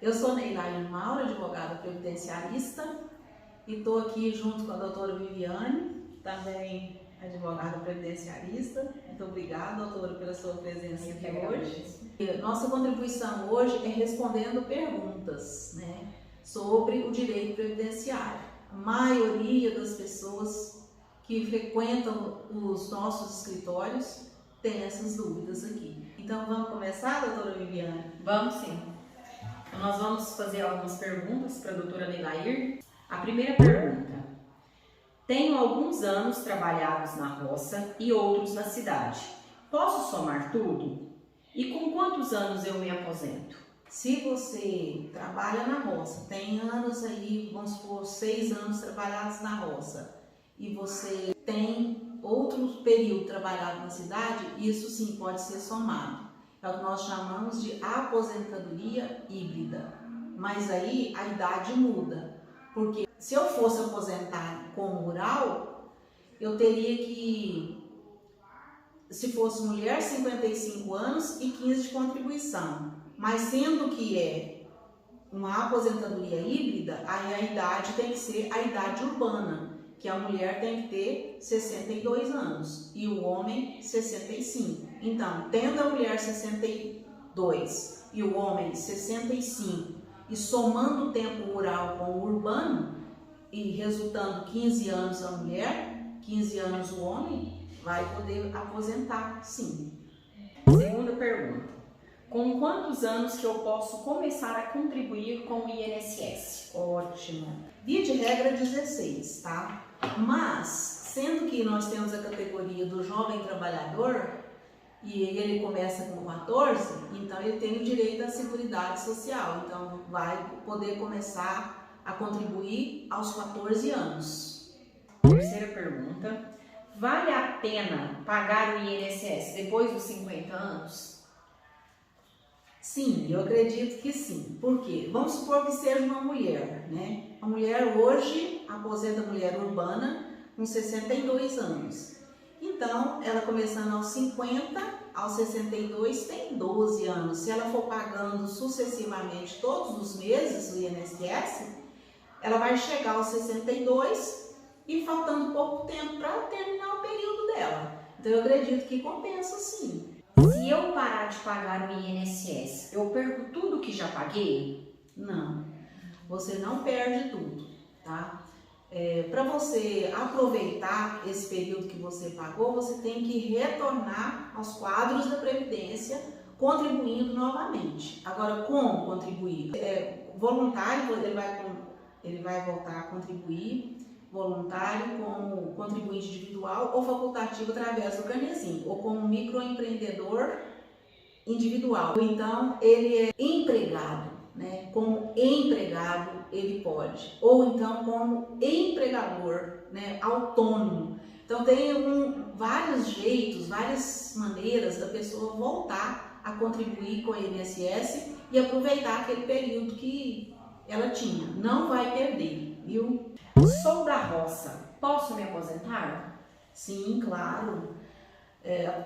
Eu sou Neilaine Mauro, advogada previdenciarista, e estou aqui junto com a doutora Viviane, também advogada previdenciarista. Muito obrigada, doutora, pela sua presença aqui hoje. Nossa contribuição hoje é respondendo perguntas, sobre o direito previdenciário. A maioria das pessoas que frequentam os nossos escritórios tem essas dúvidas aqui. Então vamos começar, doutora Viviane? Vamos sim. Nós vamos fazer algumas perguntas para a doutora Neilaine. A primeira pergunta: tenho alguns anos trabalhados na roça e outros na cidade. Posso somar tudo? E com quantos anos eu me aposento? Se você trabalha na roça, tem anos aí, vamos supor, 6 anos trabalhados na roça, e você tem outro período trabalhado na cidade, isso sim pode ser somado. É o que nós chamamos de aposentadoria híbrida. Mas aí a idade muda, porque se eu fosse aposentar como rural, eu teria que, se fosse mulher, 55 anos e 15 de contribuição. Mas sendo que é uma aposentadoria híbrida, aí a idade tem que ser a idade urbana, que a mulher tem que ter 62 anos e o homem 65. Então, tendo a mulher 62 e o homem 65 e somando o tempo rural com o urbano e resultando 15 anos a mulher, 15 anos o homem, vai poder aposentar sim. Segunda pergunta: com quantos anos que eu posso começar a contribuir com o INSS? Ótimo. Via de regra 16, tá? Mas, sendo que nós temos a categoria do jovem trabalhador e ele começa com 14, então ele tem o direito à Seguridade Social, então vai poder começar a contribuir aos 14 anos. Terceira pergunta: vale a pena pagar o INSS depois dos 50 anos? Sim, eu acredito que sim. Por quê? Vamos supor que seja uma mulher, A mulher hoje aposenta a mulher urbana com 62 anos. Então, ela começando aos 50, aos 62 tem 12 anos. Se ela for pagando sucessivamente todos os meses o INSS, ela vai chegar aos 62 e faltando pouco tempo para terminar o período dela. Então, eu acredito que compensa sim. Se eu parar de pagar o INSS, eu perco tudo que já paguei? Não, você não perde tudo, tá? Para você aproveitar esse período que você pagou, você tem que retornar aos quadros da Previdência, contribuindo novamente. Agora, como contribuir? Voluntário, ele vai voltar a contribuir, voluntário como contribuinte individual ou facultativo através do Canezinho, ou como microempreendedor individual. Então, ele é empregado, Como empregado ele pode, ou então como empregador, autônomo. Então, tem vários jeitos, várias maneiras da pessoa voltar a contribuir com o INSS e aproveitar aquele período que ela tinha. Não vai perder, viu? Sou da roça, posso me aposentar? Sim, claro.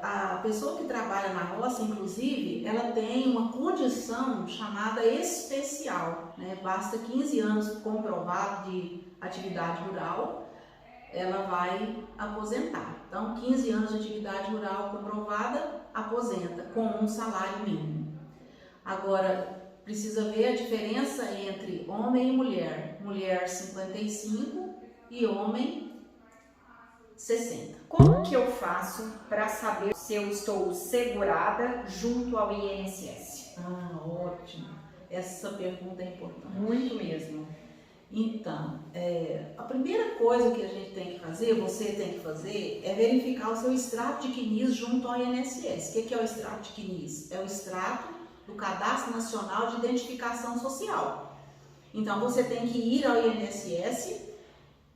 A pessoa que trabalha na roça, inclusive, ela tem uma condição chamada especial, Basta 15 anos comprovado de atividade rural, ela vai aposentar. Então, 15 anos de atividade rural comprovada, aposenta com um salário mínimo. Agora, precisa ver a diferença entre homem e mulher. Mulher 55 e homem 60. Como que eu faço para saber se eu estou segurada junto ao INSS? Ótimo. Essa pergunta é importante. Muito mesmo. Então, a primeira coisa que a gente tem que fazer, você tem que fazer, é verificar o seu extrato de CNIS junto ao INSS. O que é o extrato de CNIS? É o extrato do Cadastro Nacional de Identificação Social. Então, você tem que ir ao INSS,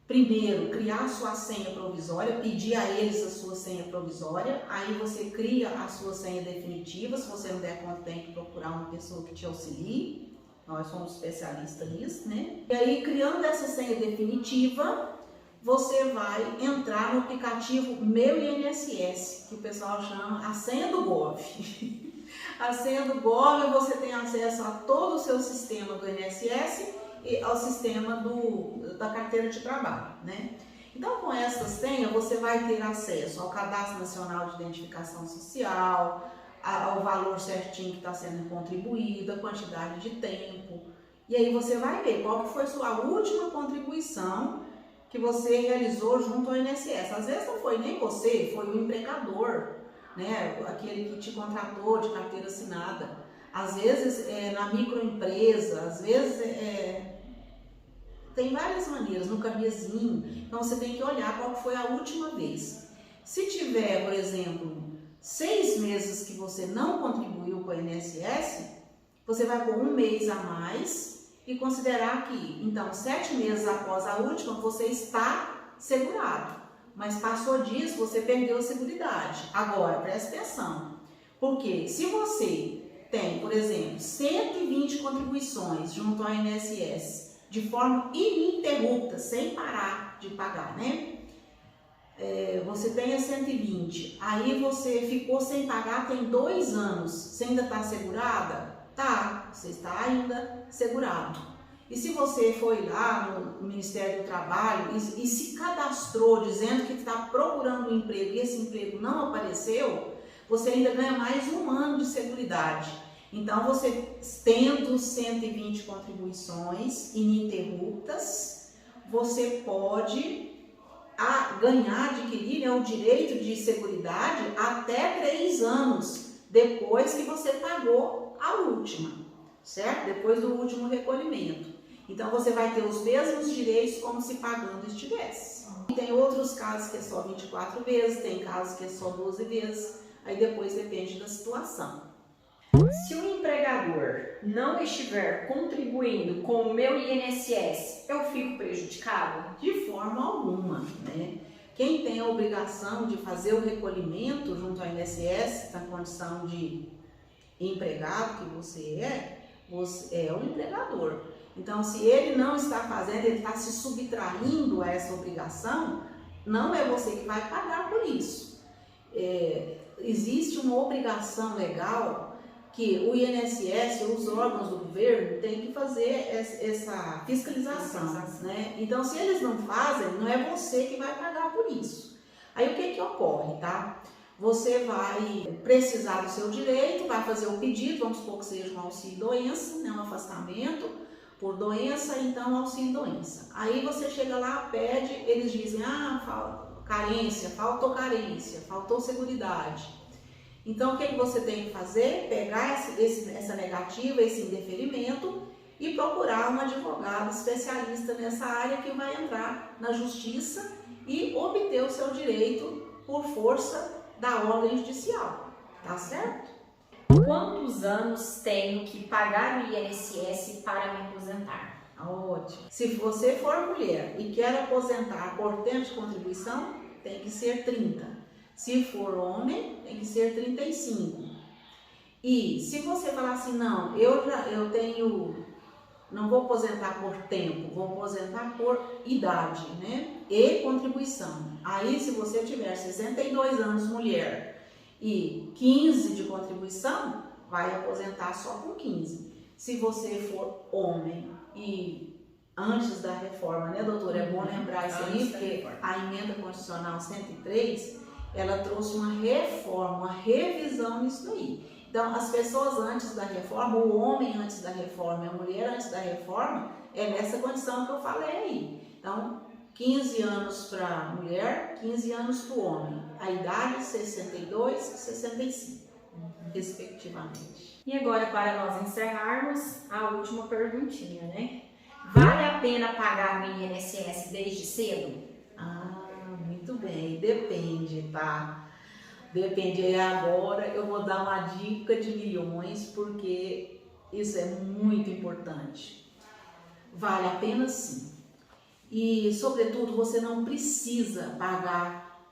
primeiro, criar a sua senha provisória, pedir a eles a sua senha provisória, aí você cria a sua senha definitiva. Se você não der conta, tem que procurar uma pessoa que te auxilie, nós somos especialistas nisso, E aí, criando essa senha definitiva, você vai entrar no aplicativo Meu INSS, que o pessoal chama a senha do Gov. A senha do GOV, você tem acesso a todo o seu sistema do INSS e ao sistema da carteira de trabalho, né? Então, com essa senha, você vai ter acesso ao Cadastro Nacional de Identificação Social, ao valor certinho que está sendo contribuído, a quantidade de tempo. E aí você vai ver qual que foi sua última contribuição que você realizou junto ao INSS. Às vezes não foi nem você, foi o empregador, né? Aquele que te contratou de carteira assinada. Às vezes na microempresa, às vezes tem várias maneiras, no caminhozinho. Então você tem que olhar qual foi a última vez. Se tiver, por exemplo, 6 meses que você não contribuiu com o INSS, você vai pôr 1 mês a mais e considerar que, então, 7 meses após a última, você está segurado. Mas passou disso, você perdeu a seguridade. Agora, preste atenção. Porque se você tem, por exemplo, 120 contribuições junto ao INSS, de forma ininterrupta, sem parar de pagar, né? Você tem as 120, aí você ficou sem pagar tem 2 anos, você ainda está segurada? Tá, você está ainda segurado. E se você foi lá no Ministério do Trabalho e se cadastrou dizendo que está procurando um emprego e esse emprego não apareceu, você ainda ganha mais 1 ano de seguridade. Então, você tendo 120 contribuições ininterruptas, você pode adquirir o direito de seguridade até 3 anos depois que você pagou a última, certo? Depois do último recolhimento. Então, você vai ter os mesmos direitos como se pagando estivesse. Tem outros casos que é só 24 vezes, tem casos que é só 12 vezes, aí depois depende da situação. Se o empregador não estiver contribuindo com o meu INSS, eu fico prejudicado? De forma alguma, né? Quem tem a obrigação de fazer o recolhimento junto ao INSS, na condição de empregado que você é o empregador. Então, se ele não está fazendo, ele está se subtraindo a essa obrigação, não é você que vai pagar por isso. Existe uma obrigação legal que o INSS, os órgãos do governo, têm que fazer essa fiscalização, né? Então, se eles não fazem, não é você que vai pagar por isso. Aí, o que ocorre, tá? Você vai precisar do seu direito, vai fazer o pedido, vamos supor que seja um auxílio-doença, né? Um afastamento por doença, então auxílio-doença. Aí você chega lá, pede, eles dizem, faltou carência, faltou seguridade. Então, o que você tem que fazer? Pegar essa negativa, esse indeferimento e procurar um advogado especialista nessa área que vai entrar na justiça e obter o seu direito por força da ordem judicial, tá certo? Quantos anos tenho que pagar o INSS para me aposentar? Ótimo. Se você for mulher e quer aposentar por tempo de contribuição, tem que ser 30. Se for homem, tem que ser 35. E se você falar assim, não, não vou aposentar por tempo, vou aposentar por idade, né? E contribuição. Aí, se você tiver 62 anos, mulher, e 15 de contribuição, vai aposentar só com 15. Se você for homem e antes da reforma, né, doutora? É bom lembrar isso aí, porque a emenda constitucional 103, ela trouxe uma reforma, uma revisão nisso aí. Então, as pessoas antes da reforma, o homem antes da reforma e a mulher antes da reforma, é nessa condição que eu falei aí. Então, 15 anos para a mulher, 15 anos para o homem. A idade, 62 e 65, respectivamente. E agora, para nós encerrarmos, a última perguntinha, né? Vale a pena pagar o INSS desde cedo? Muito bem, depende, tá? Depende. Aí agora eu vou dar uma dica de milhões, porque isso é muito importante. Vale a pena sim. E, sobretudo, você não precisa pagar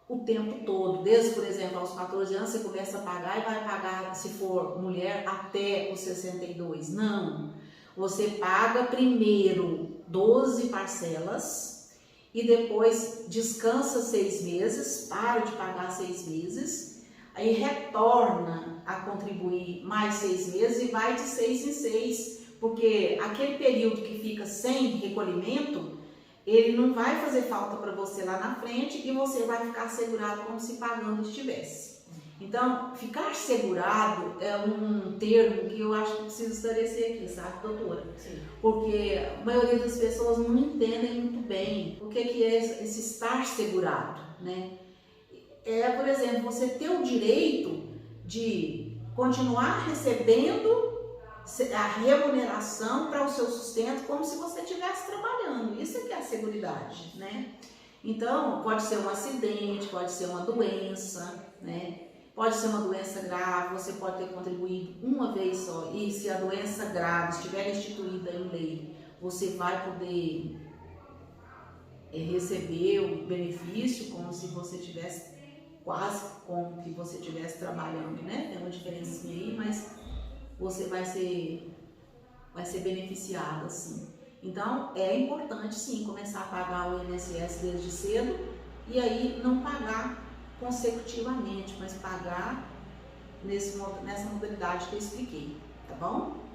o tempo todo. Desde, por exemplo, aos 14 anos, você começa a pagar e vai pagar, se for mulher, até os 62. Não. Você paga primeiro 12 parcelas e depois descansa 6 meses, para de pagar 6 meses. aí retorna a contribuir mais 6 meses e vai de 6 em 6, porque aquele período que fica sem recolhimento, ele não vai fazer falta para você lá na frente e você vai ficar segurado como se pagando estivesse. Então, ficar segurado é um termo que eu acho que precisa esclarecer aqui, sabe, doutora? Sim. Porque a maioria das pessoas não entendem muito bem o que é esse estar segurado, né? É, por exemplo, você ter o direito de continuar recebendo a remuneração para o seu sustento como se você estivesse trabalhando. Isso é que é a seguridade, né? Então, pode ser um acidente, pode ser uma doença, né? Pode ser uma doença grave, você pode ter contribuído uma vez só. E se a doença grave estiver instituída em lei, você vai poder receber o benefício como se você tivesse, quase como que você estivesse trabalhando, né? Tem uma diferencinha aí, mas você vai ser beneficiado, assim. Então, é importante, sim, começar a pagar o INSS desde cedo e aí não pagar consecutivamente, mas pagar nessa modalidade que eu expliquei, tá bom?